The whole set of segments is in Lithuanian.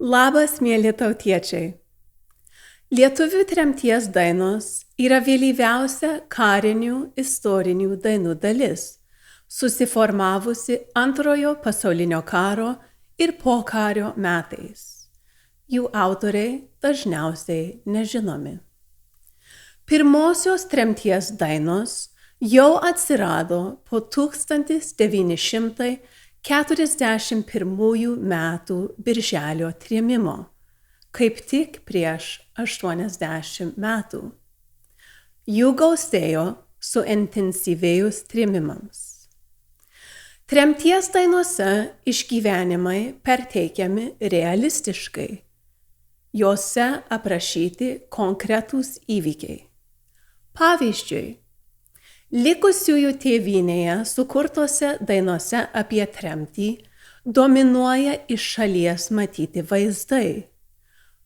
Labas, mėly tautiečiai. Lietuvių tremties dainos yra vėlyviausia karinių istorinių dainų dalis, susiformavusi Antrojo pasaulinio karo ir pokario metais. Jų autoriai dažniausiai nežinomi. Pirmosios tremties dainos jau atsirado po 1941 metų Birželio trėmimo, kaip tik prieš 80 metų. Jų gausėjo suintensyvėjus trėmimams. Tremties dainose išgyvenimai perteikiami realistiškai. Jose aprašyti konkretūs įvykiai. Pavyzdžiui, likusiųjų tėvynėje sukurtose dainose apie tremtį dominuoja iš šalies matyti vaizdai.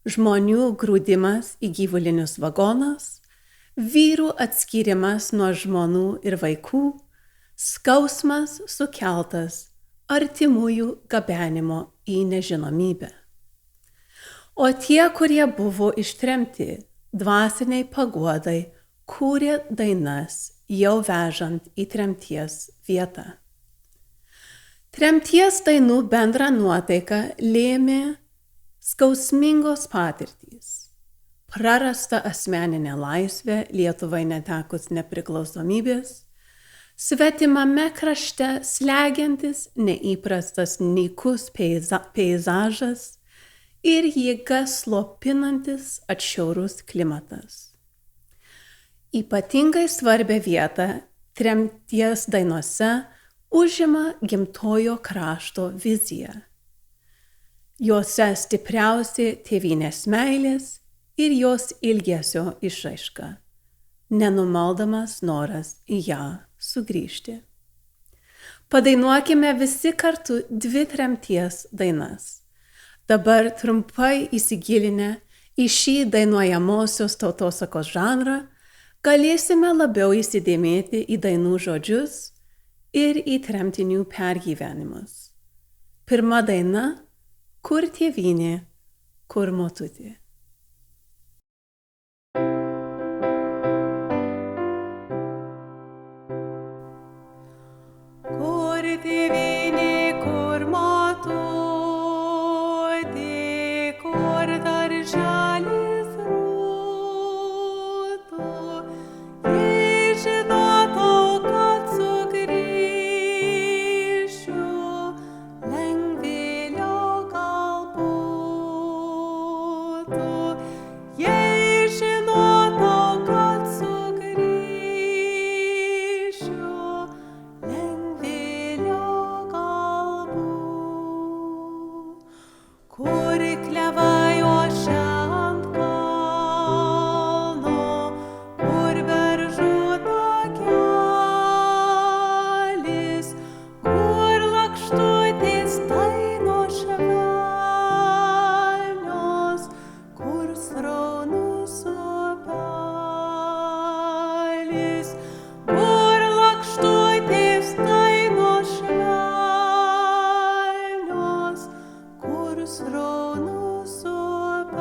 Žmonių grūdimas į gyvulinius vagonus, vyrų atskyrimas nuo žmonų ir vaikų, skausmas sukeltas artimųjų gabenimo į nežinomybę. O tie, kurie buvo ištremti, dvasiniai paguodai kūrė dainas jau vežant į tremties vietą. Tremties dainų bendrą nuotaiką lėmė skausmingos patirtys, prarasta asmeninė laisvė Lietuvai netekus nepriklausomybės, svetimame krašte slegiantis neįprastas nykus peizažas ir jėga slopinantis atšiaurus klimatas. Ypatingai svarbią vietą tremties dainose užima gimtojo krašto vizija. Jose stipriausi tėvynės meilės ir jos ilgesio išraiška, nenumaldomas noras į ją sugrįžti. Padainuokime visi kartu 2 tremties dainas. Dabar trumpai įsigilinę į šį dainuojamosios tautosakos žanrą, galėsime labiau įsidėmėti į dainų žodžius ir į tremtinių pergyvenimus. Pirma daina – Kur tėvynė, kur motutė. Kur tėvynė, kur motutė, kur darželis rūtų, jei žinotų, kad sugrįšiu, lengvėlio gal būtų, jei žinotų, kad sugrįšiu, lengvėlio gal būtų. Kur klevai ošia ant kalno, kur beržų takelis, kur lakštutės dainos švelnios, kur sraunus upelis, kur lakštutės dainos švelnios, kur sraunus upelis,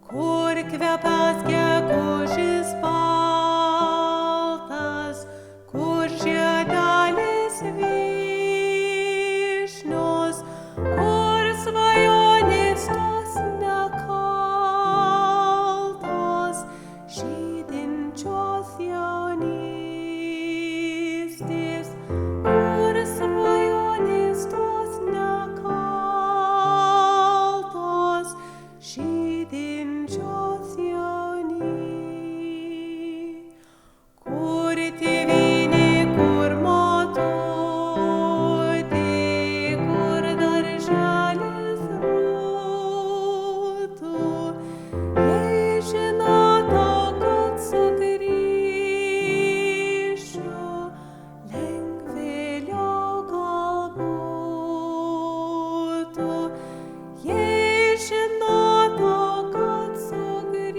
kur kvepias gegužis baltas, kur žiedelis vyšnios, kur svajonės tos nekaltos, žydinčios jaunystės, kur svajonės tos nekaltos, žydinčios jaunystės. Kur tėvynė, kur motutė, kur darželis rūtų, jei žinotų, kad sugrįšiu, lengvėlio gal būtų, jei žinotų, kad sugrįšiu,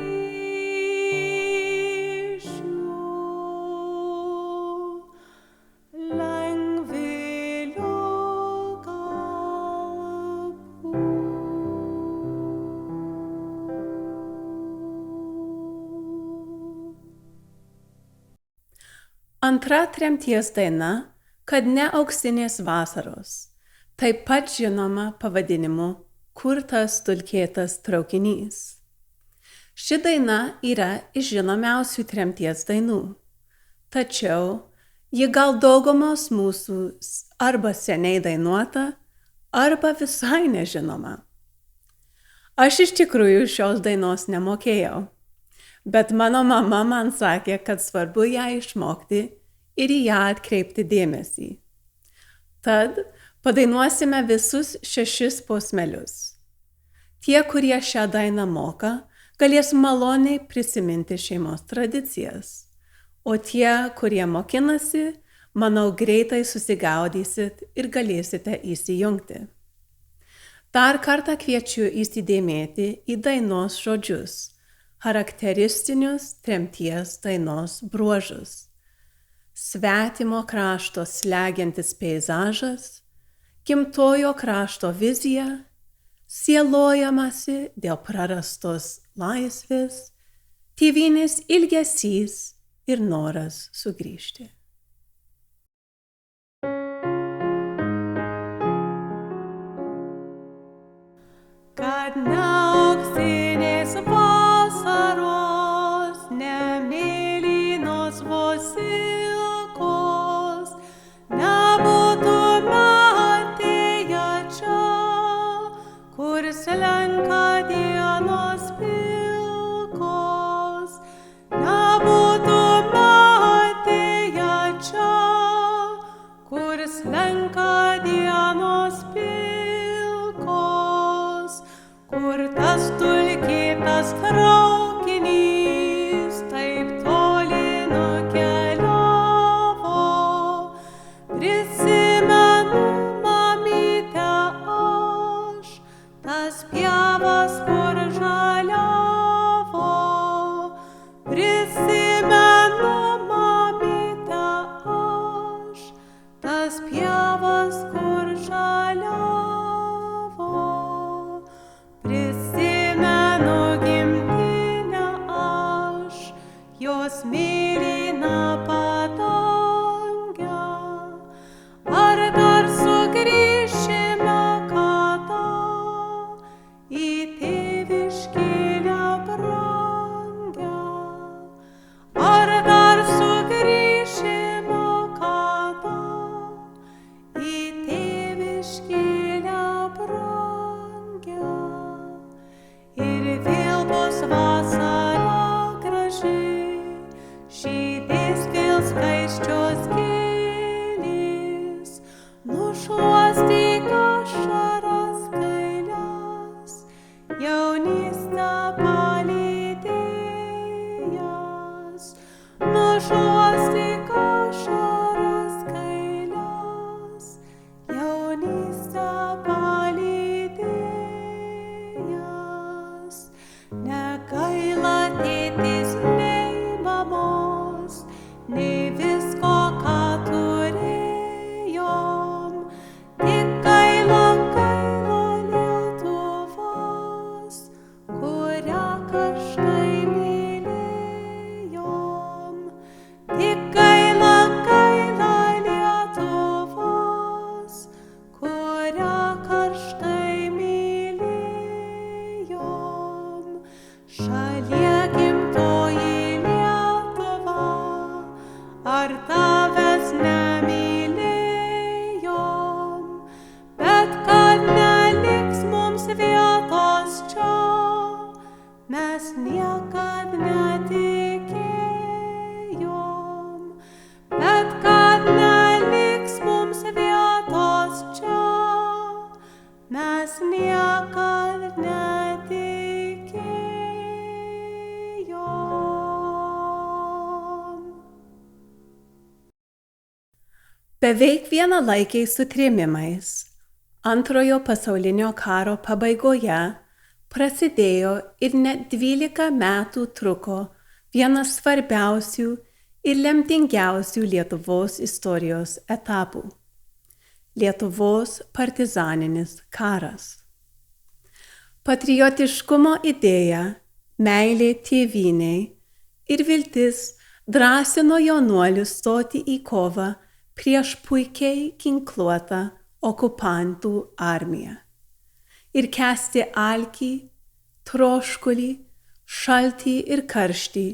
lengvėlio gal būtų. Antra tremties daina Kad ne auksinės vasaros, taip pat žinoma pavadinimu Kur tas dulkėtas traukinys. Ši daina yra iš žinomiausių tremties dainų, tačiau ji gal daugumos mūsų arba seniai dainuota, arba visai nežinoma. Aš iš tikrųjų šios dainos nemokėjau, bet mano mama man sakė, kad svarbu ją išmokti ir į ją atkreipti dėmesį. Tad padainuosime visus 6 posmelius. Tie, kurie šią dainą moka, galės maloniai prisiminti šeimos tradicijas, o tie, kurie mokinasi, manau, greitai susigaudysit ir galėsite įsijungti. Dar kartą kviečiu įsidėmėti į dainos žodžius, charakteristinius tremties dainos bruožus. Svetimo krašto slegiantis peizažas, gimtojo krašto vizija, sielojamasi dėl prarastos laisvės, tėvynės ilgesys ir noras sugrįžti. Kad ne auksinės vasaros, ne mėlynos vos ilgos, nebūtume atėję čia, kur slenka dienos pilkos. Nebūtume atėję čia, kur slenka dienos pilkos, kur tas dulkėtas traukinys taip toli nukeliavo. Prisimenu, mamyte, aš tas pievas, kur žaliavo. Prisimenu, mamyte, aš tas pievas, kur žaliavo. Prisimenu gimtinę aš, jos mėlyną padangę. Ar dar sugrįšime kada į tėviškėlę brangią? Ar dar sugrįšime kada į tėviškėlę brangią? Ir vėl bus vasara graži, žydės vėl skaisčios gėlės, nušluostyk ašaras gailias, jaunystę palydėjęs. Nušluostyk ašaras gailias, jaunystę palydėjęs. Negaila tėtis nei mamos, nei visko, ką turėjom. Tik gaila, gaila Lietuvos, kurią kažkai mylėjom. Tik gaila, gaila Lietuvos, kurią kažkai mylėjom. Šalie gimtoji Lietuva, ar tavęs nemylėjom? Bet kad neliks mums vietos čia, mes niekad netikėjom. Bet kad neliks mums vietos čia, mes niekad netikėjom. Beveik vienalaikiai su trėmimais Antrojo pasaulinio karo pabaigoje prasidėjo ir net 12 metų truko vienas svarbiausių ir lemtingiausių Lietuvos istorijos etapų – Lietuvos partizaninis karas. Patriotiškumo idėja, meilė tėvynei ir viltis drąsino jaunuolius stoti į kovą prieš puikiai ginkluotą okupantų armiją ir kęsti alkį, troškulį, šaltį ir karštį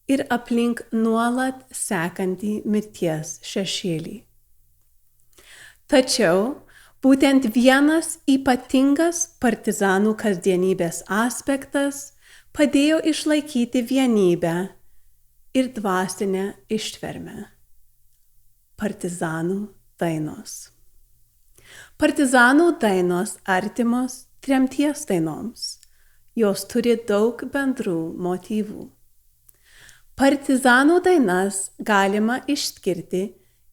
ir aplink nuolat sekantį mirties šešėlį. Tačiau būtent vienas ypatingas partizanų kasdienybės aspektas padėjo išlaikyti vienybę ir dvasinę ištvermę – partizanų dainos. Partizanų dainos artimos tremties dainoms. Jos turi daug bendrų motyvų. Partizanų dainas galima išskirti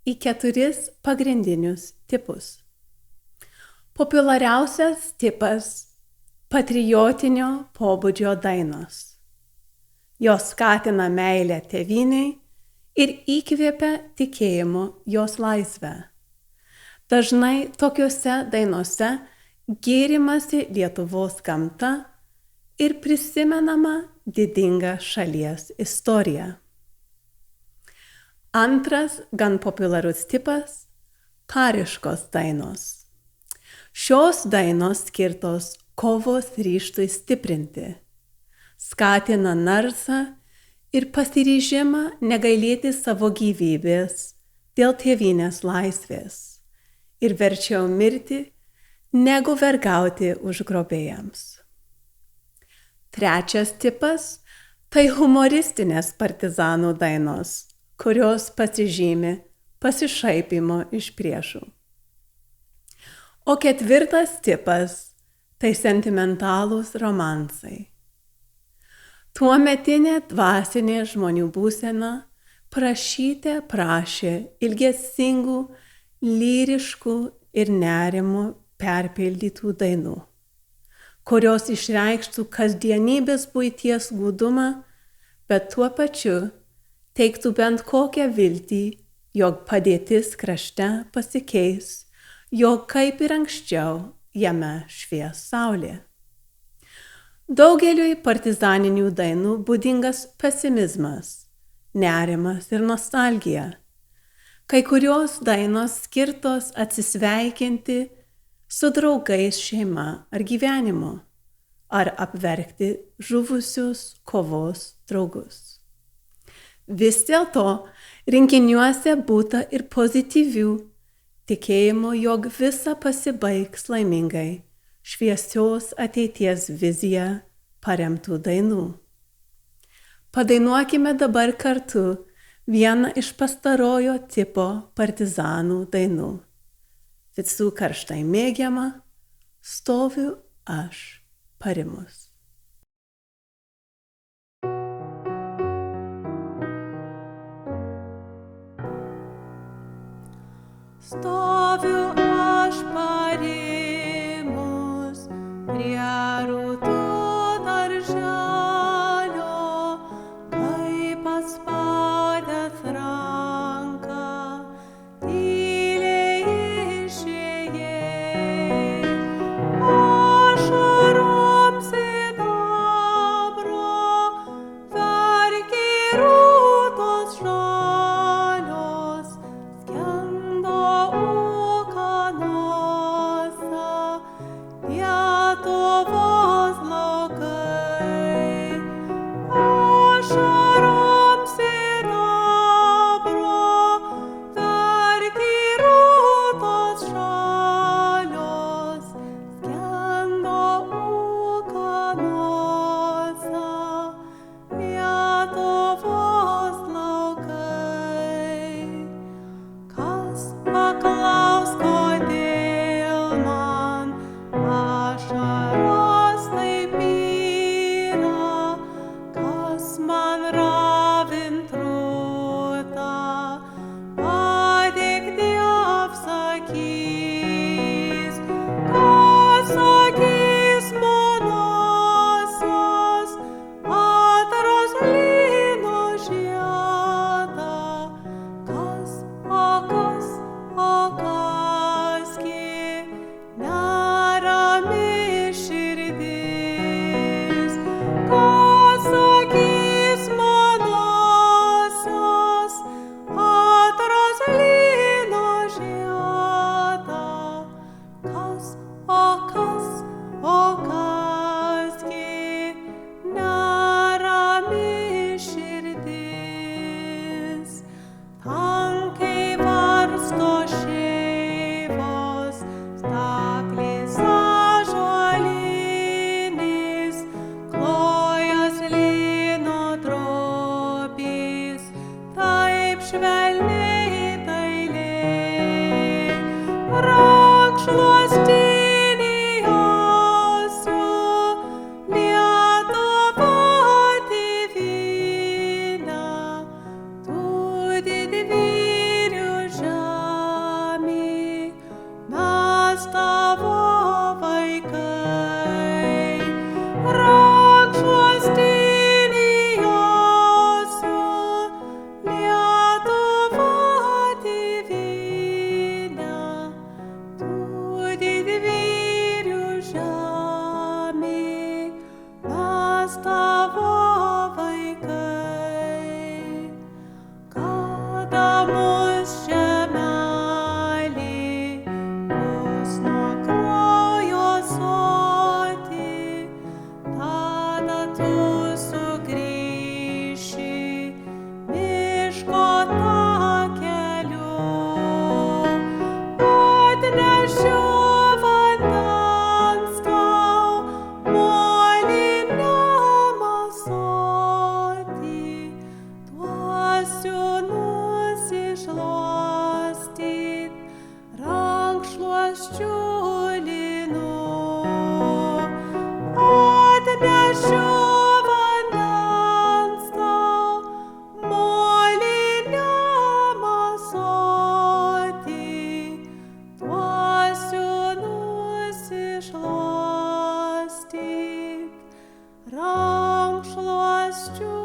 į 4 pagrindinius tipus. Populiariausias tipas – patriotinio pobūdžio dainos. Jos skatina meilę tėvynei ir įkvėpia tikėjimo jos laisvę. Dažnai tokiuose dainose gėrimasi Lietuvos gamta ir prisimenama didinga šalies istorija. Antras gan populiarus tipas – kariškos dainos. Šios dainos skirtos kovos ryžtui stiprinti, skatina narsą ir pasiryžimą negailėti savo gyvybės dėl tėvynės laisvės ir verčiau mirti, negu vergauti užgrobėjams. Trečias tipas – tai humoristinės partizanų dainos, kurios pasižymi pasišaipimo iš priešų. O ketvirtas tipas – tai sentimentalūs romansai. Tuometinė dvasinė žmonių būsena prašė ilgesingų, lyriškų ir nerimo perpildytų dainų, kurios išreikštų kasdienybės buities gūdumą, bet tuo pačiu teiktų bent kokią viltį, jog padėtis krašte pasikeis, jog kaip ir anksčiau jame švies saulė. Daugeliui partizaninių dainų būdingas pesimizmas, nerimas ir nostalgija. Kai kurios dainos skirtos atsisveikinti su draugais, šeima ar gyvenimu, ar apverkti žuvusius kovos draugus. Vis dėlto rinkiniuose būta ir pozityvių, tikėjimo, jog visa pasibaigs laimingai, šviesios ateities viziją paremtų dainų. Padainuokime dabar kartu vieną iš pastarojo tipo partizanų dainų. Visų karštai mėgiama Stoviu aš parimus. Stoviu aš parimus prie rūtų darželio, kaip paspaudęs ranką, tyliai išėjai. Ašarom sidabro verkė rūtos žalios, skendo ūkanuose Lietuvos laukai. Ašarom sidabro verkė rūtos žalios, skendo ūkanuose Lietuvos laukai. Kas paklaus, kodėl man ašaros Christ your